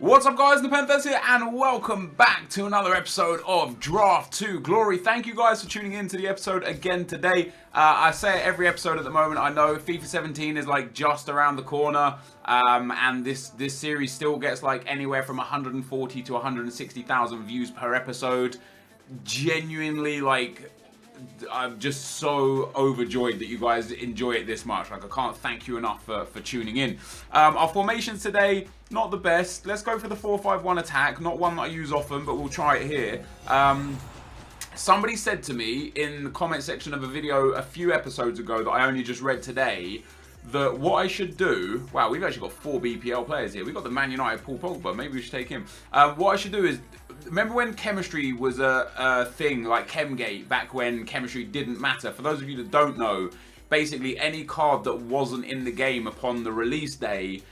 What's up guys, NepentheZ here and welcome back to another episode of Draft to Glory. Thank you guys for tuning in to the episode again today. I say it every episode at the moment. I know FIFA 17 is like just around the corner and this series still gets like anywhere from 140 to 160,000 views per episode. Genuinely, like, I'm just so overjoyed that you guys enjoy it this much. Like, I can't thank you enough for tuning in. Our formations today, not the best. Let's go for the 4-5-1 attack. Not one that I use often, but we'll try it here. Somebody said to me in the comment section of a video a few episodes ago that I only just read today, that what I should do... Wow, we've actually got 4 BPL players here. We've got the Man United Paul Pogba. Maybe we should take him. What I should do is... Remember when chemistry was a thing, like Chemgate, back when chemistry didn't matter? For those of you that don't know, basically any card that wasn't in the game upon the release day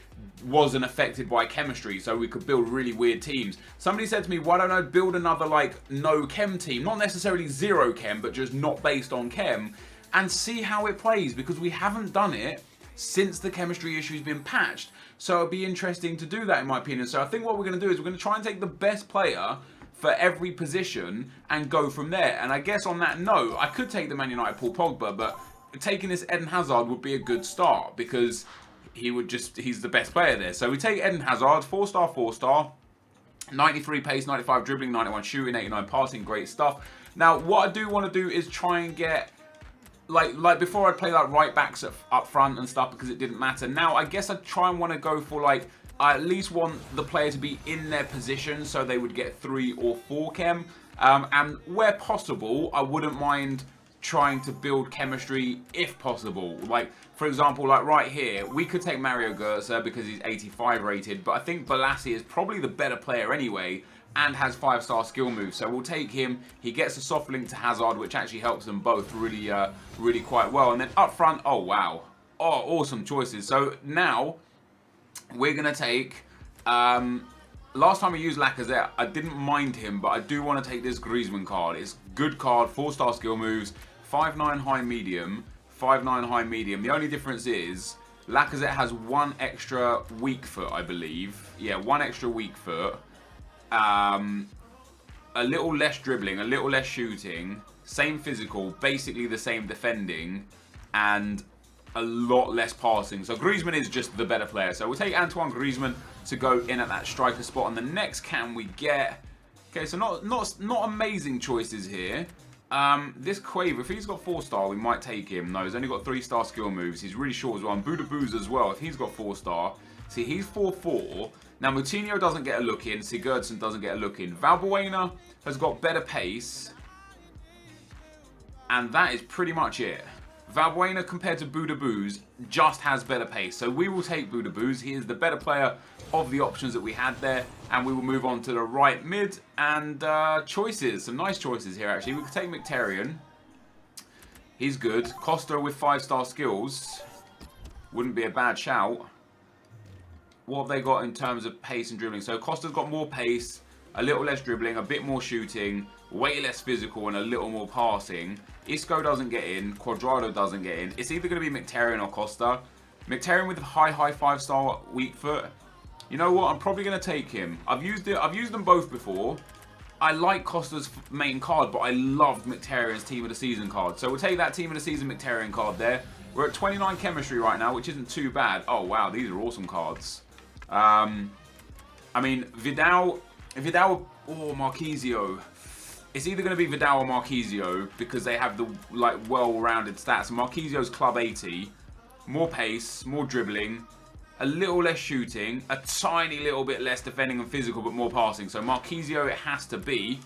wasn't affected by chemistry, so we could build really weird teams. Somebody said to me, why don't I build another, like, no chem team? Not necessarily zero chem, but just not based on chem, and see how it plays, because we haven't done it since the chemistry issue's been patched. So it'd be interesting to do that, in my opinion. So I think what we're going to do is we're going to try and take the best player for every position and go from there. And I guess on that note, I could take the Man United Paul Pogba, but taking this Eden Hazard would be a good start because he's the best player there. So we take Eden Hazard, 4-star, 4-star, 93 pace, 95 dribbling, 91 shooting, 89 passing, great stuff. Now, what I do want to do is try and get... Like before, I'd play like right backs up front and stuff because it didn't matter. Now, I guess I'd try and want to go for, like, I at least want the player to be in their position so they would get 3 or 4 chem. And where possible, I wouldn't mind trying to build chemistry if possible. Like, for example, like right here, we could take Mario Götze because he's 85 rated, but I think Balassi is probably the better player anyway and has 5-star skill moves. So we'll take him. He gets a soft link to Hazard, which actually helps them both really quite well. And then up front, oh wow. Oh, awesome choices. So now we're going to take... last time we used Lacazette, I didn't mind him, but I do want to take this Griezmann card. It's good card, 4-star skill moves, 5'9" high medium, 5'9" high medium. The only difference is Lacazette has 1 extra weak foot, I believe. Yeah, 1 extra weak foot. A little less dribbling, a little less shooting, same physical, basically the same defending, and a lot less passing. So Griezmann is just the better player. So we'll take Antoine Griezmann to go in at that striker spot. And the next can we get... Okay, so not amazing choices here. This Quaver, if he's got 4-star, we might take him. No, he's only got 3-star skill moves. He's really short as well. And Budabouz as well, if he's got 4-star. See, he's 4-4. Now, Moutinho doesn't get a look in. Sigurdsson doesn't get a look in. Valbuena has got better pace. And that is pretty much it. Valbuena compared to Budabouz just has better pace. So we will take Budabouz. He is the better player of the options that we had there. And we will move on to the right mid. And choices. Some nice choices here, actually. We could take Mkhitaryan. He's good. Costa with 5-star skills. Wouldn't be a bad shout. What have they got in terms of pace and dribbling? So Costa's got more pace, a little less dribbling, a bit more shooting, way less physical, and a little more passing. Isco doesn't get in. Cuadrado doesn't get in. It's either going to be Mkhitaryan or Costa. Mkhitaryan with a high 5-star weak foot. You know what? I'm probably going to take him. I've used them both before. I like Costa's main card, but I loved Mkhitaryan's Team of the Season card. So we'll take that Team of the Season Mkhitaryan card there. We're at 29 chemistry right now, which isn't too bad. Oh, wow. These are awesome cards. I mean, Vidal or Marquisio. It's either going to be Vidal or Marquisio because they have the, like, well-rounded stats. Marquisio's club 80, more pace, more dribbling, a little less shooting, a tiny little bit less defending and physical, but more passing. So Marquisio it has to be.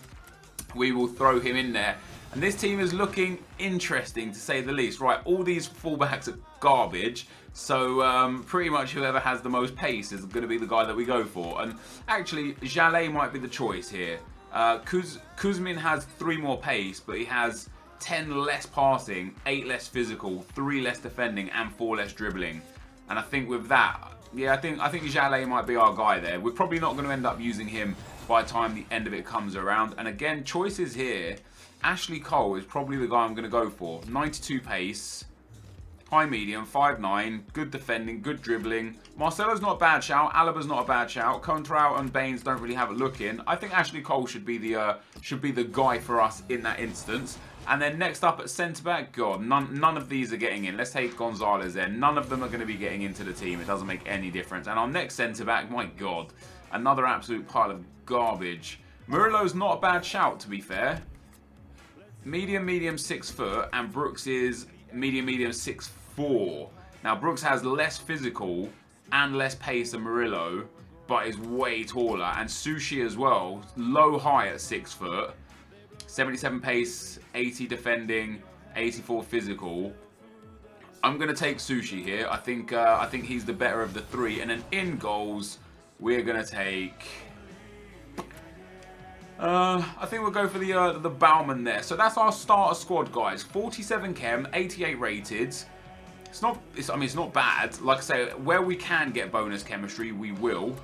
We will throw him in there. And this team is looking interesting, to say the least. Right, all these fullbacks are garbage. So pretty much whoever has the most pace is going to be the guy that we go for. And actually, Jallet might be the choice here. Kuzmin has 3 more pace, but he has 10 less passing, 8 less physical, 3 less defending, and 4 less dribbling. And I think with that, yeah, I think Jallet might be our guy there. We're probably not going to end up using him by the time the end of it comes around. And again, choices here. Ashley Cole is probably the guy I'm going to go for. 92 pace. high medium, 5'9", good defending, good dribbling. Marcelo's not a bad shout. Alaba's not a bad shout. Contrao and Baines don't really have a look in. I think Ashley Cole should be the guy for us in that instance. And then next up at centre-back, God, none of these are getting in. Let's take Gonzalez there. None of them are going to be getting into the team. It doesn't make any difference. And our next centre-back, my God, another absolute pile of garbage. Murillo's not a bad shout, to be fair. Medium, 6 foot, and Brooks is medium, 6'4". Now, Brooks has less physical and less pace than Murillo, but is way taller. And Sushi as well, low-high at 6 foot. 77 pace, 80 defending, 84 physical. I'm going to take Sushi here. I think he's the better of the three. And then in goals, we're going to take... I think we'll go for the Bauman there. So that's our starter squad, guys. 47 chem, 88 rated. It's not bad. Like I say, where we can get bonus chemistry, we will,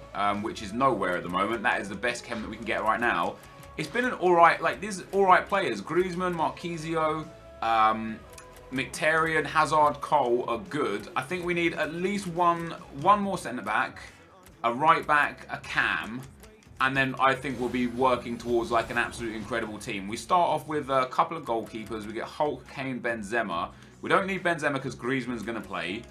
which is nowhere at the moment. That is the best chem that we can get right now. It's been an alright, like, these alright players. Griezmann, Marquisio, Mkhitaryan, Hazard, Cole are good. I think we need at least one more centre-back, a right-back, a cam, and then I think we'll be working towards, like, an absolutely incredible team. We start off with a couple of goalkeepers. We get Hulk, Kane, Benzema. We don't need Benzema because Griezmann's going to play.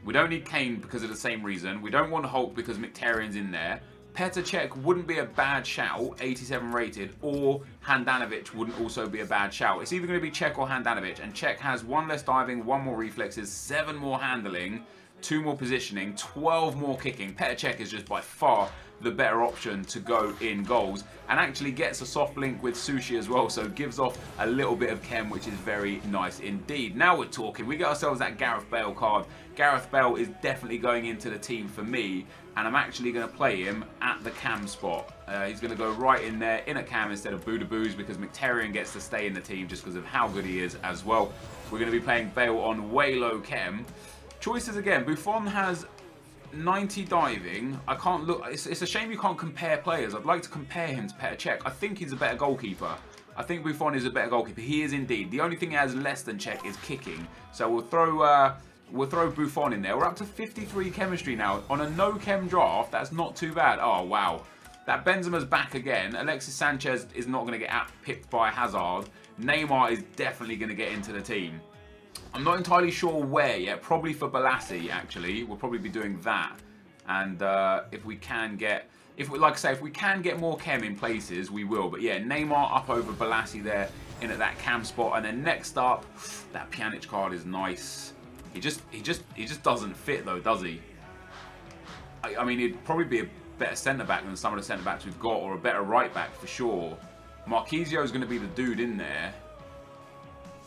We don't need Kane because of the same reason. We don't want Hulk because Mkhitaryan's in there. Petr Cech wouldn't be a bad shout, 87 rated, or Handanovic wouldn't also be a bad shout. It's either going to be Cech or Handanovic, and Cech has 1 less diving, 1 more reflexes, 7 more handling, 2 more positioning, 12 more kicking. Petr Cech is just by far the better option to go in goals, and actually gets a soft link with Sushi as well, so gives off a little bit of chem, which is very nice indeed. Now we're talking. We get ourselves that Gareth Bale card. Gareth Bale is definitely going into the team for me, and I'm actually going to play him at the cam spot. He's going to go right in there, in a cam instead of Boodaboos, because Mkhitaryan gets to stay in the team just because of how good he is as well. We're going to be playing Bale on way low chem. Choices again. Buffon has 90 diving. I can't look. It's a shame you can't compare players. I'd like to compare him to Petr Cech. I think he's a better goalkeeper. I think Buffon is a better goalkeeper. He is indeed. The only thing he has less than Cech is kicking. So we'll throw Buffon in there. We're up to 53 chemistry now. On a no-chem draft, that's not too bad. Oh, wow. That Benzema's back again. Alexis Sanchez is not going to get picked by Hazard. Neymar is definitely going to get into the team. I'm not entirely sure where yet. Probably for Balassi, actually. We'll probably be doing that. And if we can get... like I say, if we can get more chem in places, we will. But yeah, Neymar up over Balassi there in at that cam spot. And then next up, that Pjanic card is nice. He just doesn't fit though, does he? I mean, he'd probably be a better centre-back than some of the centre-backs we've got, or a better right-back for sure. Marquisio is going to be the dude in there.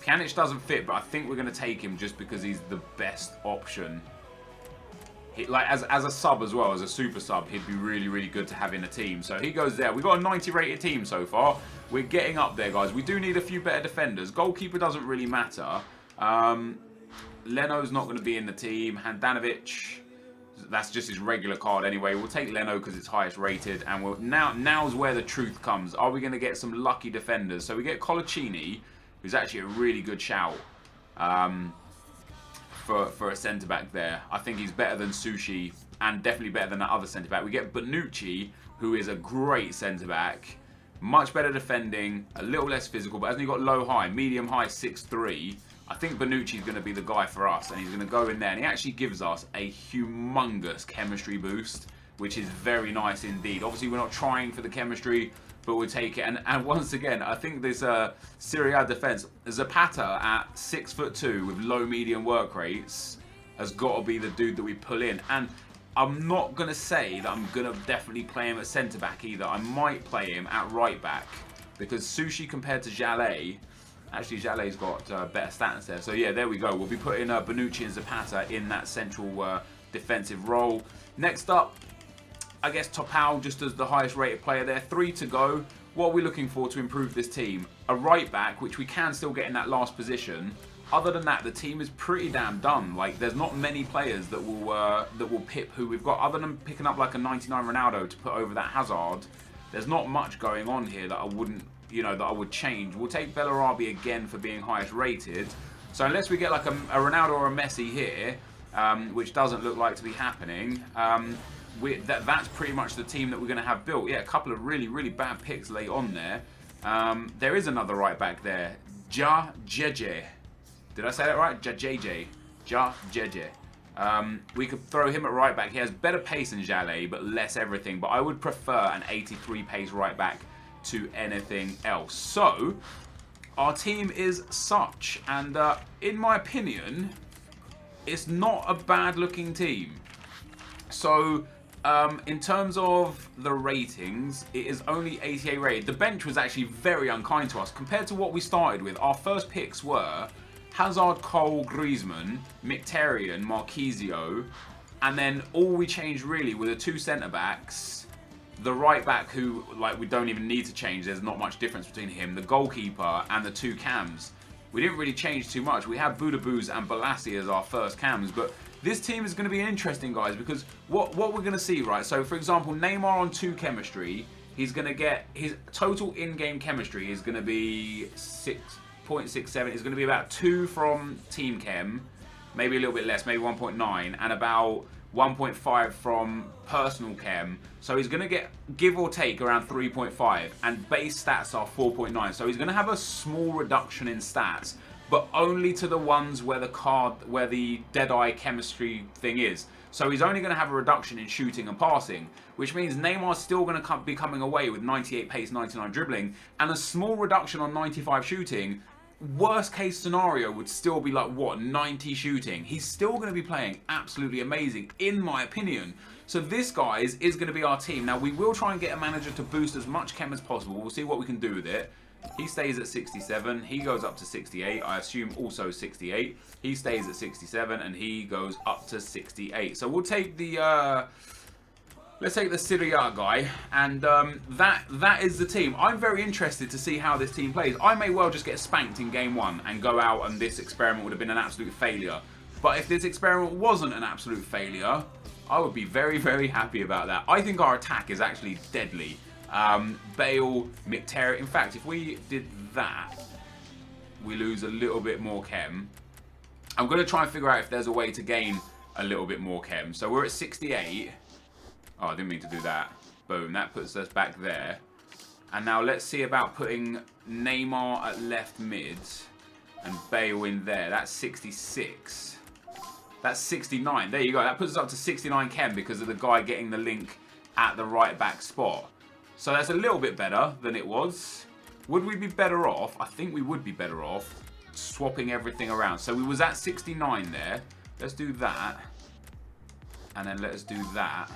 Pjanic doesn't fit, but I think we're going to take him just because he's the best option. Like as a sub as well, as a super sub, he'd be really, really good to have in a team. So he goes there. We've got a 90 rated team so far. We're getting up there, guys. We do need a few better defenders. Goalkeeper doesn't really matter. Leno's not going to be in the team. Handanovic, that's just his regular card anyway. We'll take Leno because it's highest rated. And we'll, now's where the truth comes. Are we going to get some lucky defenders? So we get Colaccini, who's actually a really good shout for a centre-back there. I think he's better than Sushi and definitely better than that other centre-back. We get Bonucci, who is a great centre-back. Much better defending, a little less physical, but hasn't he got low-high, medium-high 6'3". I think Bonucci's going to be the guy for us, and he's going to go in there, and he actually gives us a humongous chemistry boost, which is very nice indeed. Obviously, we're not trying for the chemistry, but we'll take it. And once again, I think this Serie A defence, Zapata at 6'2" with low-medium work rates has got to be the dude that we pull in. And I'm not going to say that I'm going to definitely play him at centre-back either. I might play him at right-back, because Sushi compared to Jallet, actually, Jallet's got better stats there. So, yeah, there we go. We'll be putting Bonucci and Zapata in that central defensive role. Next up, I guess Topal just as the highest rated player there. 3 to go. What are we looking for to improve this team? A right back, which we can still get in that last position. Other than that, the team is pretty damn done. Like, there's not many players that will pip who we've got. Other than picking up like a 99 Ronaldo to put over that Hazard, there's not much going on here that I wouldn't, that I would change. We'll take Bellarabi again for being highest rated. So unless we get like a Ronaldo or a Messi here, which doesn't look like to be happening, that's pretty much the team that we're going to have built. Yeah, a couple of really, really bad picks late on there. There is another right back there. Ja Jeje. Did I say that right? Ja JJ. Ja Jeje. We could throw him at right back. He has better pace than Jalé, but less everything. But I would prefer an 83 pace right back to anything else. So, our team is such. And in my opinion, it's not a bad looking team. So, in terms of the ratings, it is only 88 rated. The bench was actually very unkind to us. Compared to what we started with, our first picks were Hazard, Cole, Griezmann, Mkhitaryan, Marquisio, and then all we changed really were the two centre-backs, the right back who, like, we don't even need to change, there's not much difference between him, the goalkeeper, and the two cams. We didn't really change too much. We had Budabuz and Balassi as our first cams, but this team is going to be interesting, guys, because what we're going to see, right? So, for example, Neymar on 2 chemistry, he's going to get his total in-game chemistry is going to be 6.67. It's going to be about 2 from Team Chem, maybe a little bit less, maybe 1.9, and about 1.5 from Personal Chem. So he's going to get, give or take, around 3.5, and base stats are 4.9. So he's going to have a small reduction in stats, but only to the ones where the Deadeye chemistry thing is. So he's only going to have a reduction in shooting and passing, which means Neymar's still going to be coming away with 98 pace, 99 dribbling, and a small reduction on 95 shooting. Worst case scenario would still be like, what, 90 shooting. He's still going to be playing absolutely amazing, in my opinion. So this, guys, is going to be our team. Now, we will try and get a manager to boost as much chem as possible. We'll see what we can do with it. He stays at 67. He goes up to 68. I assume also 68. He stays at 67, and he goes up to 68. So we'll take the... let's take the Serie A guy, and that is the team. I'm very interested to see how this team plays. I may well just get spanked in game 1 and go out, and this experiment would have been an absolute failure. But if this experiment wasn't an absolute failure, I would be very, very happy about that. I think our attack is actually deadly. Bale, Mkhitaryan. In fact, if we did that, we lose a little bit more chem. I'm going to try and figure out if there's a way to gain a little bit more chem. So we're at 68. Oh, I didn't mean to do that. Boom, that puts us back there. And now let's see about putting Neymar at left mid and Bale in there. That's 66. That's 69. There you go. That puts us up to 69 chem because of the guy getting the link at the right back spot. So that's a little bit better than it was. Would we be better off? I think we would be better off swapping everything around. So we was at 69 there. Let's do that. And then let's do that.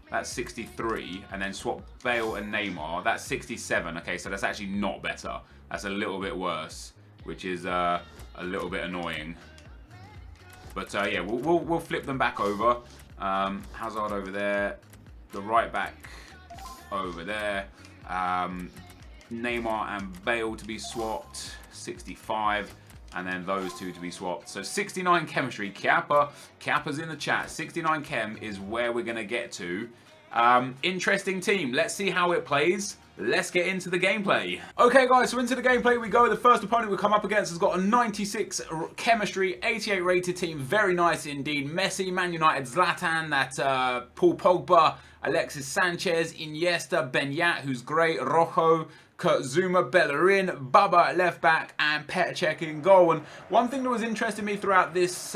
That's 63, and then swap Bale and Neymar. That's 67. Okay, so that's actually not better. That's a little bit worse, which is a little bit annoying. But yeah, we'll flip them back over. Hazard over there, the right back over there. Neymar and Bale to be swapped. 65. And then those two to be swapped. So 69 chemistry. Kappa's in the chat. 69 chem is where we're going to get to. Interesting team. Let's see how it plays. Let's get into the gameplay. Okay, guys, so into the gameplay we go. The first opponent we come up against has got a 96 chemistry, 88 rated team. Very nice indeed. Messi, Man United, Zlatan, that Paul Pogba, Alexis Sanchez, Iniesta, Benyat, who's great, Rojo, Kurt Zuma, Bellerin, Baba at left back, and Petr in goal. And one thing that was interesting me throughout this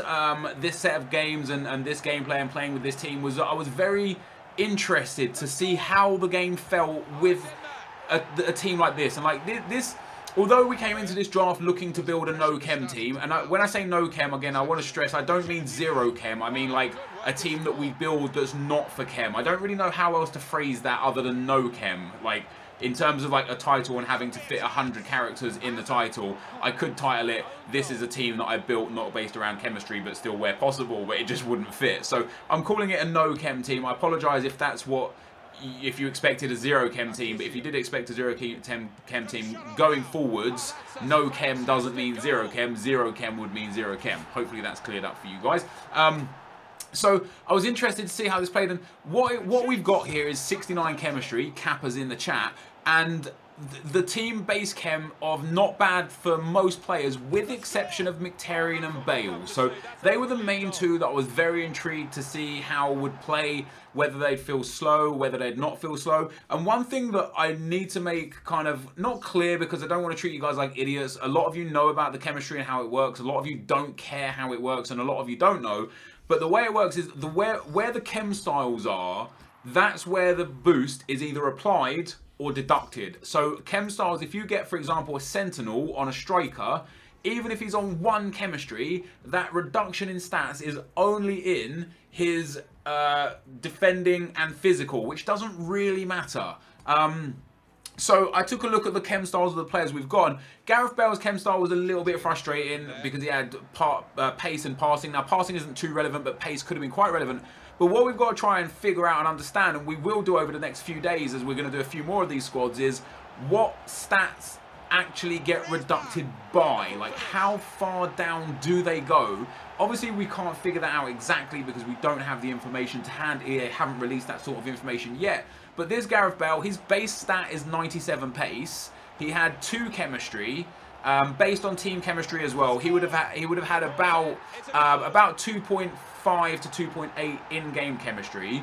this set of games and this gameplay and playing with this team was that I was very interested to see how the game felt with a team like this. And like this, although we came into this draft looking to build a no-chem team, and when I say no-chem, again, I want to stress, I don't mean zero-chem. I mean like a team that we build that's not for chem. I don't really know how else to phrase that other than no-chem. Like, in terms of like a title and having to fit 100 characters in the title, I could title it, this is a team that I built not based around chemistry but still where possible, but it just wouldn't fit. So I'm calling it a no-chem team. I apologise if that's what, if you expected a zero-chem team, but if you did expect a zero-chem team going forwards, no-chem doesn't mean zero-chem. Zero-chem would mean zero-chem. Hopefully that's cleared up for you guys. So I was interested to see how this played, and what we've got here is 69 chemistry. Kappa's in the chat. and the team base chem of not bad for most players, with the exception of Mkhitaryan and Bale. So they were the main two that I was very intrigued to see how would play, whether they'd feel slow, whether they'd not feel slow. And one thing that I need to make kind of not clear, because I don't want to treat you guys like idiots. A lot of you know about the chemistry and how it works. A lot of you don't care how it works, and a lot of you don't know. But the way it works is where the chem styles are, that's where the boost is either applied or deducted. So chem styles, if you get, for example, a sentinel on a striker, even if he's on one chemistry, that reduction in stats is only in his defending and physical, which doesn't really matter. So I took a look at the chem styles of the players we've got. Gareth Bale's chem style was a little bit frustrating because he had pace and passing. Now, passing isn't too relevant, but pace could have been quite relevant. But what we've got to try and figure out and understand, and we will do over the next few days as we're going to do a few more of these squads, is what stats actually get reducted by. Like, how far down do they go? Obviously, we can't figure that out exactly because we don't have the information to hand. They haven't released that sort of information yet. But there's Gareth Bale. His base stat is 97 pace. He had 2 chemistry. Based on team chemistry as well, he would have had about 2.5 to 2.8 in-game chemistry.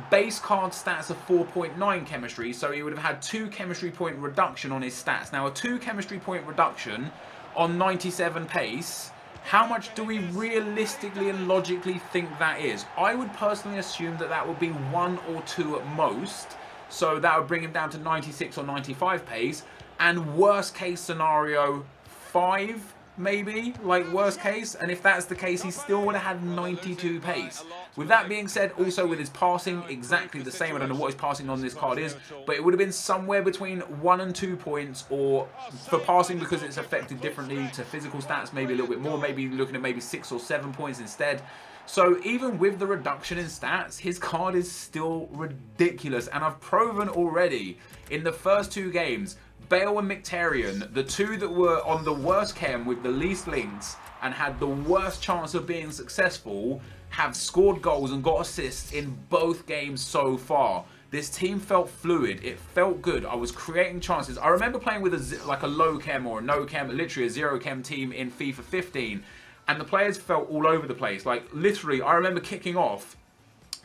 Base card stats are 4.9 chemistry, so he would have had 2 chemistry point reduction on his stats. Now, a 2 chemistry point reduction on 97 pace, how much do we realistically and logically think that is? I would personally assume that that would be 1 or 2 at most, so that would bring him down to 96 or 95 pace, and worst case scenario, 5 maybe, like worst case, and if that's the case, he still would have had 92 pace. With that being said, also with his passing, exactly the same. I don't know what his passing on this card is, but it would have been somewhere between 1 and 2 points, or for passing, because it's affected differently to physical stats, maybe a little bit more, maybe looking at maybe 6 or 7 points instead. So even with the reduction in stats, his card is still ridiculous, and I've proven already in the first 2 games, Bale and Mkhitaryan, the 2 that were on the worst chem with the least links and had the worst chance of being successful, have scored goals and got assists in both games so far. This team felt fluid. It felt good. I was creating chances. I remember playing with a low chem or a no chem, literally a 0 chem team in FIFA 15, and the players felt all over the place. Like, literally, I remember kicking off.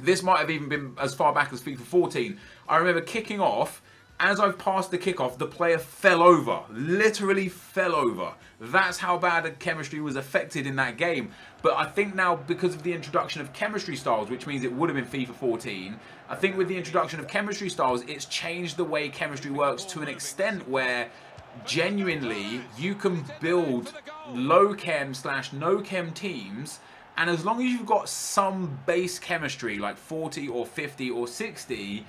This might have even been as far back as FIFA 14. I remember kicking off. As I've passed the kickoff, the player fell over. Literally fell over. That's how bad the chemistry was affected in that game. But I think now, because of the introduction of chemistry styles, which means it would have been FIFA 14, I think with the introduction of chemistry styles, it's changed the way chemistry works to an extent where genuinely you can build low chem / no chem teams, and as long as you've got some base chemistry, like 40 or 50 or 60,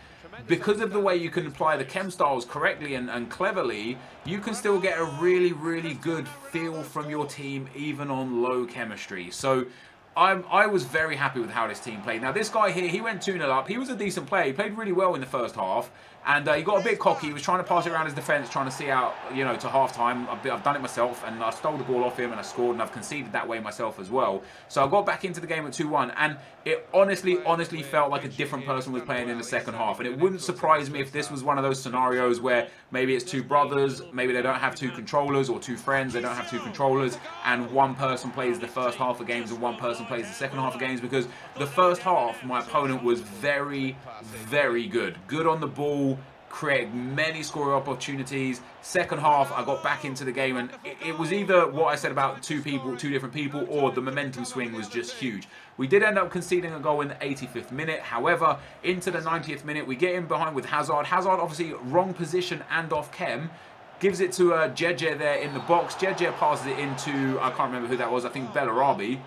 because of the way you can apply the chem styles correctly and cleverly, you can still get a really, really good feel from your team, even on low chemistry. So I was very happy with how this team played. Now, this guy here, he went 2-0 up. He was a decent player. He played really well in the first half. And he got a bit cocky. He was trying to pass it around his defence, trying to see out, to half-time. I've done it myself, and I stole the ball off him, and I scored, and I've conceded that way myself as well. So I got back into the game at 2-1, and it honestly felt like a different person was playing in the second half. And it wouldn't surprise me if this was one of those scenarios where maybe it's 2 brothers, maybe they don't have 2 controllers, or 2 friends, they don't have 2 controllers, and one person plays the first half of games and one person plays the second half of games, because the first half, my opponent was very, very good. Good on the ball, created many scoring opportunities. Second half, I got back into the game, and it was either what I said about 2 different people, or the momentum swing was just huge. We did end up conceding a goal in the 85th minute. However, into the 90th minute, we get in behind with Hazard. Hazard, obviously, wrong position and off chem. Gives it to Jeje there in the box. Jeje passes it into, I can't remember who that was, I think Bellarabi.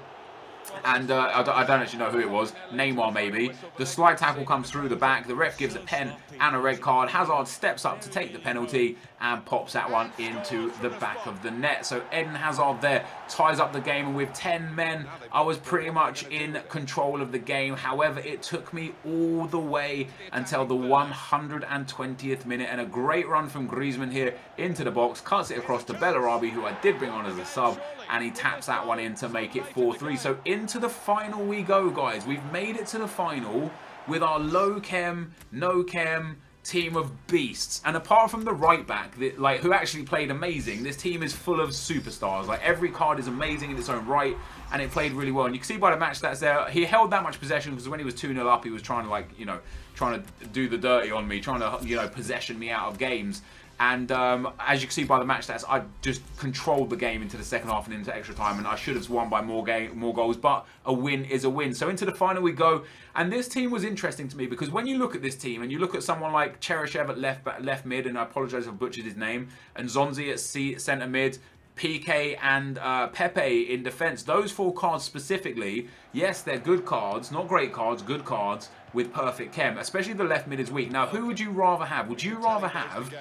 And I don't actually know who it was. Neymar maybe. The slide tackle comes through the back. The ref gives a pen and a red card. Hazard steps up to take the penalty and pops that one into the back of the net. So Eden Hazard there ties up the game, and with 10 men, I was pretty much in control of the game. However, it took me all the way until the 120th minute, and a great run from Griezmann here into the box, cuts it across to Bellarabi, who I did bring on as a sub, and he taps that one in to make it 4-3. So into the final we go, guys. We've made it to the final with our low chem, no chem team of beasts. And apart from the right back, like, who actually played amazing, this team is full of superstars. Like, every card is amazing in its own right, and it played really well. And you can see by the match stats there, he held that much possession because when he was 2-0 up, he was trying to, like, you know, trying to do the dirty on me, trying to, you know, possession me out of games. And as you can see by the match stats, I just controlled the game into the second half and into extra time, and I should have won by more goals, but a win is a win. So into the final we go, and this team was interesting to me because when you look at this team and you look at someone like Cheryshev at left mid, and I apologise if I butchered his name, and Zonzi at centre mid, PK and Pepe in defence. Those 4 cards specifically, yes, they're good cards, not great cards, good cards with perfect chem, especially the left mid is weak. Now, who would you rather have? Would you rather have...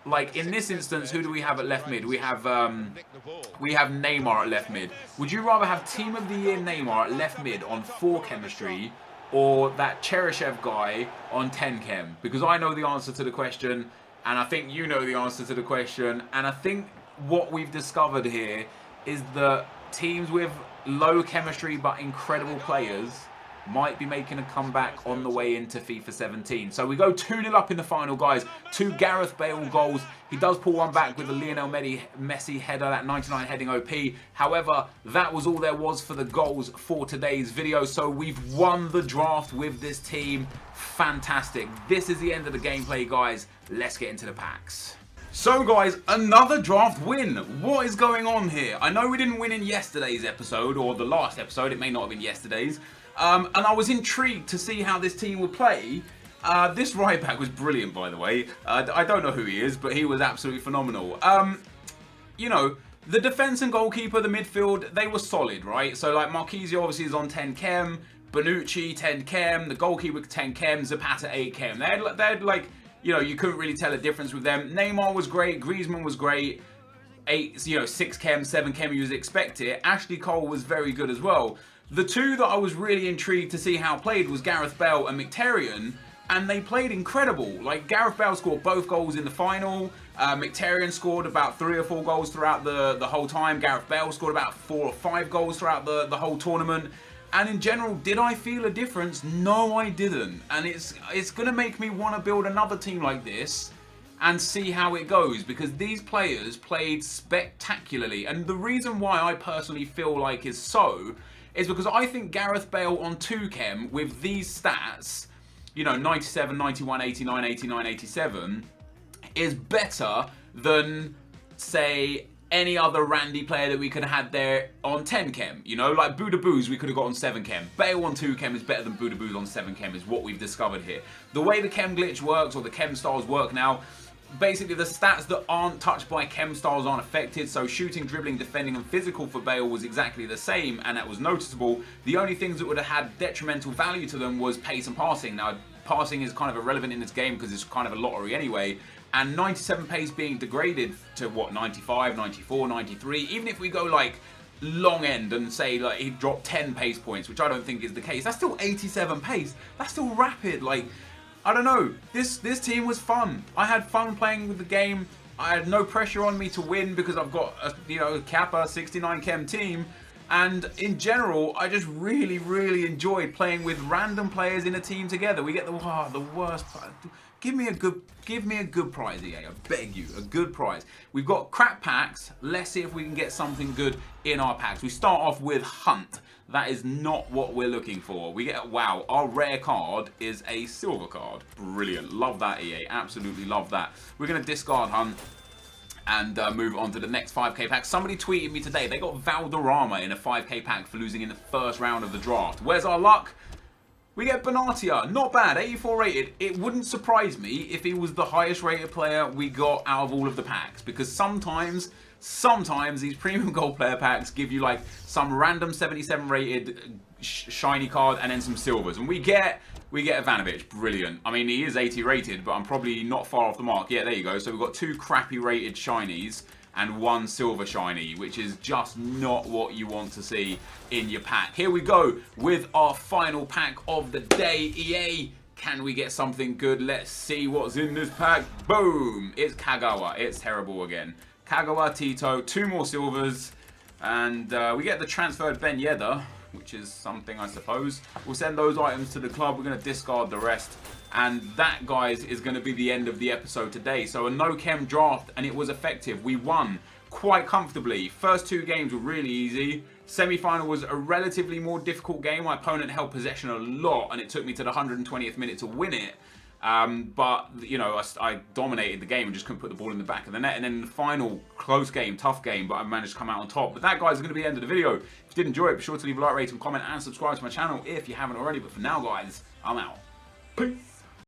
Like, in this instance, who do we have at left mid? We have Neymar at left mid. Would you rather have Team of the Year Neymar at left mid on 4 chemistry, or that Cheryshev guy on 10 chem? Because I know the answer to the question, and I think you know the answer to the question, and I think what we've discovered here is that teams with low chemistry but incredible players might be making a comeback on the way into FIFA 17. So we go 2-0 up in the final, guys. 2 Gareth Bale goals. He does pull one back with a Lionel Messi header, that 99 heading OP. However, that was all there was for the goals for today's video. So we've won the draft with this team. Fantastic. This is the end of the gameplay, guys. Let's get into the packs. So guys, another draft win. What is going on here? I know we didn't win in yesterday's episode, or the last episode. It may not have been yesterday's. And I was intrigued to see how this team would play. This right back was brilliant, by the way. I don't know who he is, but he was absolutely phenomenal. You know, the defence and goalkeeper, the midfield, they were solid, right? So, like, Marquisio obviously is on 10 chem, Bonucci 10 chem, the goalkeeper 10 chem, Zapata 8 chem. They had like, you know, you couldn't really tell a difference with them. Neymar was great, Griezmann was great. 6 chem, 7 chem, you would expect it. Ashley Cole was very good as well. The 2 that I was really intrigued to see how played was Gareth Bale and Mkhitaryan, and they played incredible. Like, Gareth Bale scored both goals in the final. Mkhitaryan scored about 3 or 4 goals throughout the whole time. Gareth Bale scored about 4 or 5 goals throughout the whole tournament. And in general, did I feel a difference? No, I didn't. And it's going to make me want to build another team like this and see how it goes, because these players played spectacularly. And the reason why I personally feel like is so is because I think Gareth Bale on 2 chem with these stats, you know, 97, 91, 89, 89, 87, is better than, say, any other Randy player that we could have had there on 10 chem. You know, like Budaboos we could have got on 7 chem. Bale on 2 chem is better than Budaboos on 7 chem is what we've discovered here. The way the chem glitch works, or the chem styles work now, basically the stats that aren't touched by chem styles aren't affected. So shooting, dribbling, defending and physical for Bale was exactly the same, and that was noticeable. The only things that would have had detrimental value to them was pace and passing. Now, passing is kind of irrelevant in this game because it's kind of a lottery anyway. And 97 pace being degraded to what, 95, 94, 93. Even if we go like long end and say like he dropped 10 pace points, which I don't think is the case, that's still 87 pace. That's still rapid. Like, I don't know. This team was fun. I had fun playing with the game. I had no pressure on me to win because I've got a, you know, Kappa 69 chem team. And in general, I just really enjoyed playing with random players in a team together. We get the worst. Give me a good prize, EA. I beg you, a good prize. We've got crap packs. Let's see if we can get something good in our packs. We start off with Hunt. That is not what we're looking for. We get, wow, our rare card is a silver card. Brilliant. Love that, EA. Absolutely love that. We're going to discard Hunt and move on to the next 5k pack. Somebody tweeted me today. They got Valderrama in a 5k pack for losing in the first round of the draft. Where's our luck? We get Benatia. Not bad. 84 rated. It wouldn't surprise me if he was the highest rated player we got out of all of the packs, because sometimes these premium gold player packs give you like some random 77 rated shiny card and then some silvers, and we get Ivanovic. Brilliant. I mean, he is 80 rated, but I'm probably not far off the mark. Yeah, there you go. So we've got 2 crappy rated shinies and 1 silver shiny, which is just not what you want to see in your pack. Here we go with our final pack of the day. EA, can we get something good? Let's see what's in this pack. Boom! It's Kagawa. It's terrible again. Kagawa, Tito, 2 more silvers, and we get the transferred Ben Yedder. which is something, I suppose. We'll send those items to the club. We're going to discard the rest. And that, guys, is going to be the end of the episode today. So a no chem draft, and it was effective. We won quite comfortably. First 2 games were really easy. Semi-final was a relatively more difficult game. My opponent held possession a lot, and it took me to the 120th minute to win it. But, you know, I dominated the game and just couldn't put the ball in the back of the net. And then the final, close game, tough game, but I managed to come out on top. But that, guys, is going to be the end of the video. If you did enjoy it, be sure to leave a like, rate, and comment, and subscribe to my channel if you haven't already. But for now, guys, I'm out. Peace.